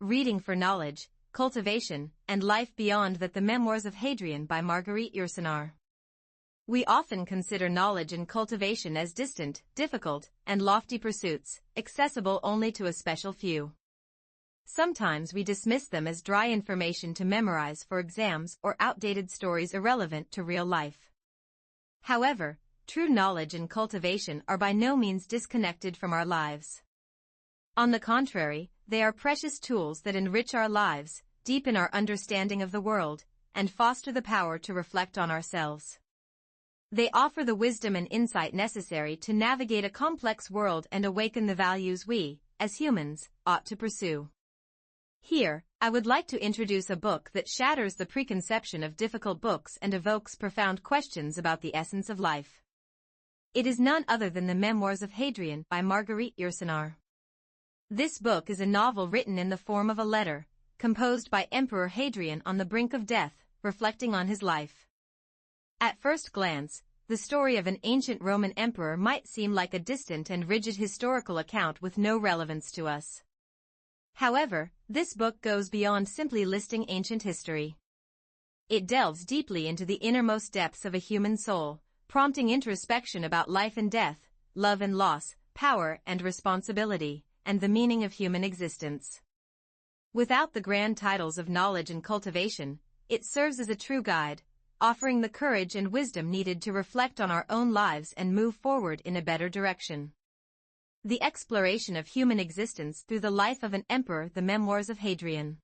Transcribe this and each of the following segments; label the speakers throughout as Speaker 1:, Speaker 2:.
Speaker 1: Reading for Knowledge, Cultivation, and Life Beyond That. The Memoirs of Hadrian by Marguerite Yource. We often consider knowledge and cultivation as distant, difficult, and lofty pursuits, accessible only to a special few. Sometimes we dismiss them as dry information to memorize for exams or outdated stories irrelevant to real life. However, true knowledge and cultivation are by no means disconnected from our lives. On the contrary, they are precious tools that enrich our lives, deepen our understanding of the world, and foster the power to reflect on ourselves. They offer the wisdom and insight necessary to navigate a complex world and awaken the values we, as humans, ought to pursue. Here, I would like to introduce a book that shatters the preconception of difficult books and evokes profound questions about the essence of life. It is none other than the Memoirs of Hadrian by Marguerite Yource. This book is a novel written in the form of a letter, composed by Emperor Hadrian on the brink of death, reflecting on his life. At first glance, the story of an ancient Roman emperor might seem like a distant and rigid historical account with no relevance to us. However, this book goes beyond simply listing ancient history. It delves deeply into the innermost depths of a human soul, prompting introspection about life and death, love and loss, power and responsibility, and the meaning of human existence. Without the grand titles of knowledge and cultivation, it serves as a true guide, offering the courage and wisdom needed to reflect on our own lives and move forward in a better direction. The exploration of human existence through the life of an emperor. The Memoirs of Hadrian.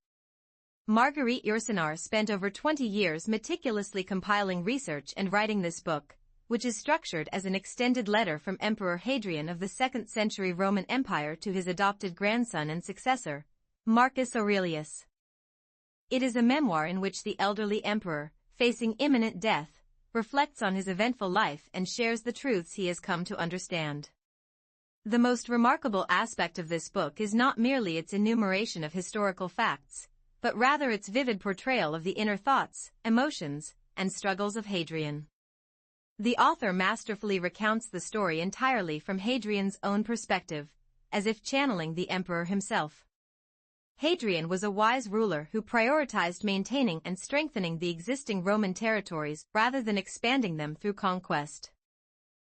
Speaker 1: Marguerite Yource spent over 20 years meticulously compiling research and writing this book, which is structured as an extended letter from Emperor Hadrian of the 2nd century Roman Empire to his adopted grandson and successor, Marcus Aurelius. It is a memoir in which the elderly emperor, facing imminent death, reflects on his eventful life and shares the truths he has come to understand. The most remarkable aspect of this book is not merely its enumeration of historical facts, but rather its vivid portrayal of the inner thoughts, emotions, and struggles of Hadrian. The author masterfully recounts the story entirely from Hadrian's own perspective, as if channeling the emperor himself. Hadrian was a wise ruler who prioritized maintaining and strengthening the existing Roman territories rather than expanding them through conquest.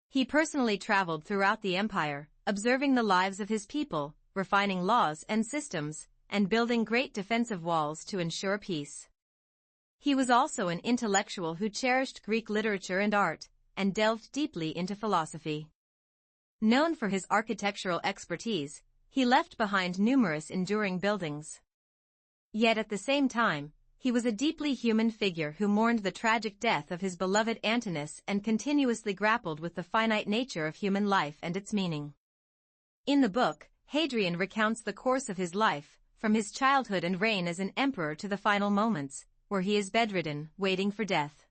Speaker 1: He personally traveled throughout the empire, observing the lives of his people, refining laws and systems, and building great defensive walls to ensure peace. He was also an intellectual who cherished Greek literature and art, and delved deeply into philosophy. Known for his architectural expertise, he left behind numerous enduring buildings. Yet at the same time, he was a deeply human figure who mourned the tragic death of his beloved Antinous and continuously grappled with the finite nature of human life and its meaning. In the book, Hadrian recounts the course of his life, from his childhood and reign as an emperor to the final moments, where he is bedridden, waiting for death.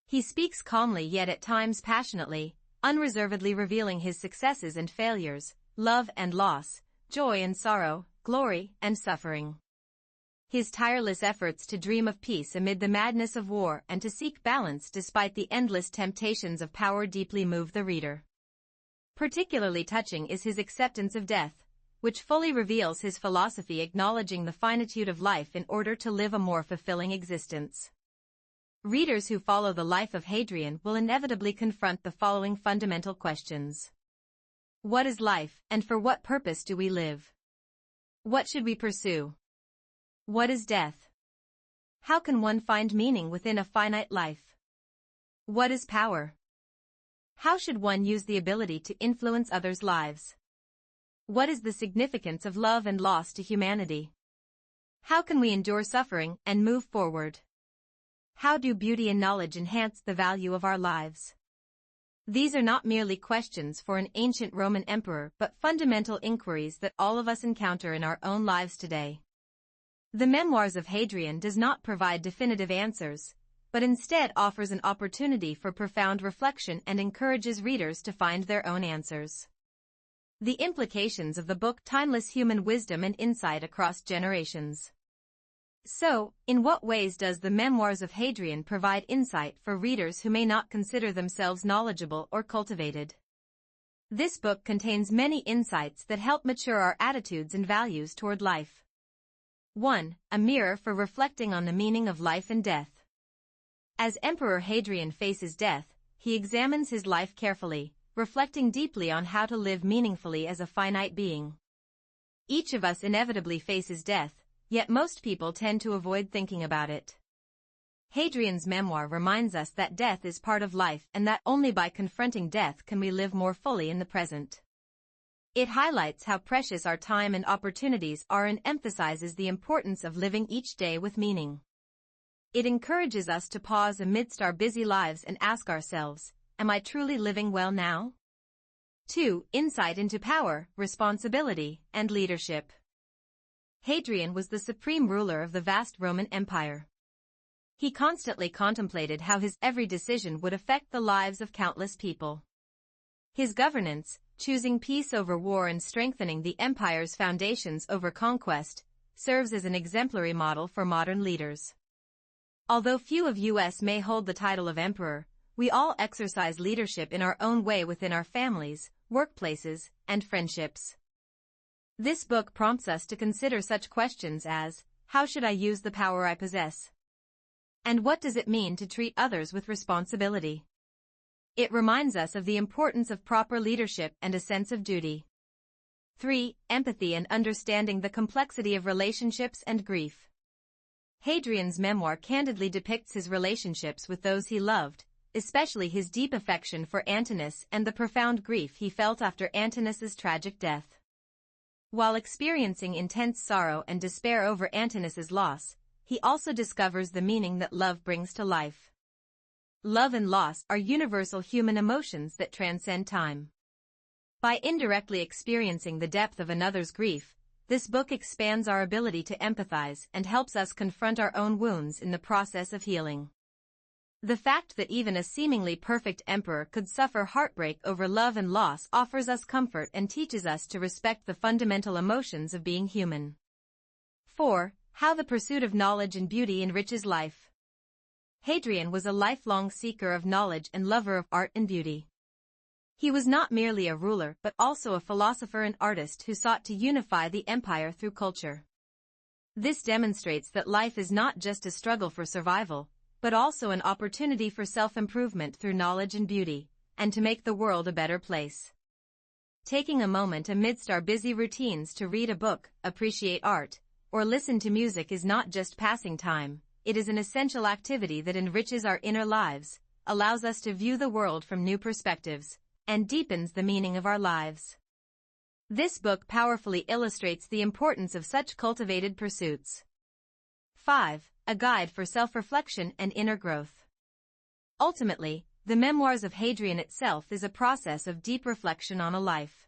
Speaker 1: He speaks calmly yet at times passionately, unreservedly revealing his successes and failures, love and loss, joy and sorrow, glory and suffering. His tireless efforts to dream of peace amid the madness of war and to seek balance despite the endless temptations of power deeply move the reader. Particularly touching is his acceptance of death, which fully reveals his philosophy acknowledging the finitude of life in order to live a more fulfilling existence. Readers who follow the life of Hadrian will inevitably confront the following fundamental questions. What is life, and for what purpose do we live? What should we pursue? What is death? How can one find meaning within a finite life? What is power? How should one use the ability to influence others' lives? What is the significance of love and loss to humanity? How can we endure suffering and move forward? How do beauty and knowledge enhance the value of our lives? These are not merely questions for an ancient Roman emperor but fundamental inquiries that all of us encounter in our own lives today. The Memoirs of Hadrian does not provide definitive answers, but instead offers an opportunity for profound reflection and encourages readers to find their own answers. The implications of the book: timeless human wisdom and insight across generations. So, in what ways does the Memoirs of Hadrian provide insight for readers who may not consider themselves knowledgeable or cultivated? This book contains many insights that help mature our attitudes and values toward life. 1. A mirror for reflecting on the meaning of life and death. As Emperor Hadrian faces death, he examines his life carefully, reflecting deeply on how to live meaningfully as a finite being. Each of us inevitably faces death, yet most people tend to avoid thinking about it. Hadrian's memoir reminds us that death is part of life and that only by confronting death can we live more fully in the present. It highlights how precious our time and opportunities are and emphasizes the importance of living each day with meaning. It encourages us to pause amidst our busy lives and ask ourselves, am I truly living well now? 2. Insight into power, responsibility, and leadership. Hadrian was the supreme ruler of the vast Roman Empire. He constantly contemplated how his every decision would affect the lives of countless people. His governance, choosing peace over war and strengthening the empire's foundations over conquest, serves as an exemplary model for modern leaders. Although few of us may hold the title of emperor, we all exercise leadership in our own way within our families, workplaces, and friendships. This book prompts us to consider such questions as, how should I use the power I possess? And what does it mean to treat others with responsibility? It reminds us of the importance of proper leadership and a sense of duty. 3. Empathy and understanding the complexity of relationships and grief. Hadrian's memoir candidly depicts his relationships with those he loved, especially his deep affection for Antinous and the profound grief he felt after Antinous' tragic death. While experiencing intense sorrow and despair over Antinous' loss, he also discovers the meaning that love brings to life. Love and loss are universal human emotions that transcend time. By indirectly experiencing the depth of another's grief, this book expands our ability to empathize and helps us confront our own wounds in the process of healing. The fact that even a seemingly perfect emperor could suffer heartbreak over love and loss offers us comfort and teaches us to respect the fundamental emotions of being human. 4. How the pursuit of knowledge and beauty enriches life. Hadrian was a lifelong seeker of knowledge and lover of art and beauty. He was not merely a ruler but also a philosopher and artist who sought to unify the empire through culture. This demonstrates that life is not just a struggle for survival, but also an opportunity for self-improvement through knowledge and beauty, and to make the world a better place. Taking a moment amidst our busy routines to read a book, appreciate art, or listen to music is not just passing time. It is an essential activity that enriches our inner lives, allows us to view the world from new perspectives, and deepens the meaning of our lives. This book powerfully illustrates the importance of such cultivated pursuits. 5. A guide for self-reflection and inner growth. Ultimately, the Memoirs of Hadrian itself is a process of deep reflection on a life.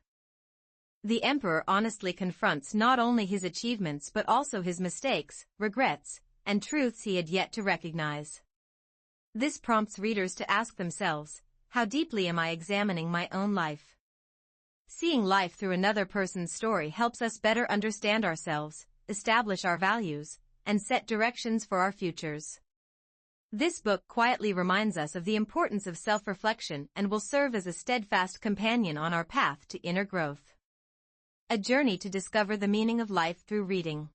Speaker 1: The emperor honestly confronts not only his achievements but also his mistakes, regrets, and truths he had yet to recognize. This prompts readers to ask themselves, how deeply am I examining my own life? Seeing life through another person's story helps us better understand ourselves, establish our values, and set directions for our futures. This book quietly reminds us of the importance of self-reflection and will serve as a steadfast companion on our path to inner growth. A journey to discover the meaning of life through reading.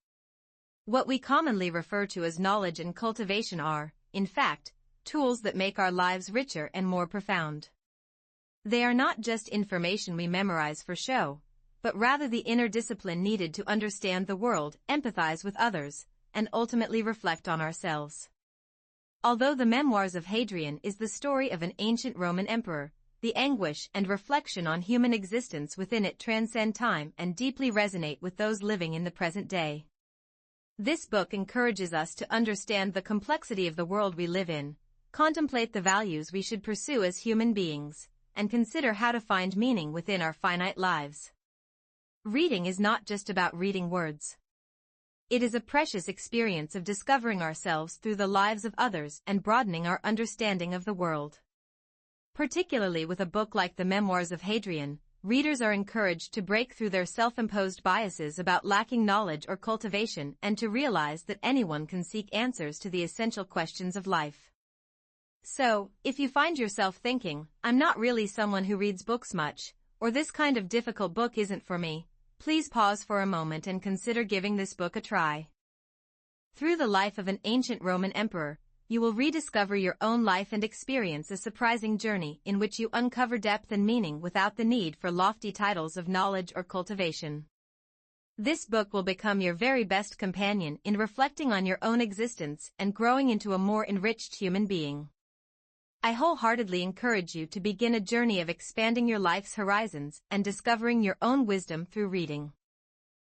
Speaker 1: What we commonly refer to as knowledge and cultivation are, in fact, tools that make our lives richer and more profound. They are not just information we memorize for show, but rather the inner discipline needed to understand the world, empathize with others, and ultimately reflect on ourselves. Although the Memoirs of Hadrian is the story of an ancient Roman emperor, the anguish and reflection on human existence within it transcend time and deeply resonate with those living in the present day. This book encourages us to understand the complexity of the world we live in, contemplate the values we should pursue as human beings, and consider how to find meaning within our finite lives. Reading is not just about reading words. It is a precious experience of discovering ourselves through the lives of others and broadening our understanding of the world. Particularly with a book like the Memoirs of Hadrian, readers are encouraged to break through their self-imposed biases about lacking knowledge or cultivation and to realize that anyone can seek answers to the essential questions of life. So, if you find yourself thinking, I'm not really someone who reads books much, or this kind of difficult book isn't for me, please pause for a moment and consider giving this book a try. Through the life of an ancient Roman emperor, you will rediscover your own life and experience a surprising journey in which you uncover depth and meaning without the need for lofty titles of knowledge or cultivation. This book will become your very best companion in reflecting on your own existence and growing into a more enriched human being. I wholeheartedly encourage you to begin a journey of expanding your life's horizons and discovering your own wisdom through reading.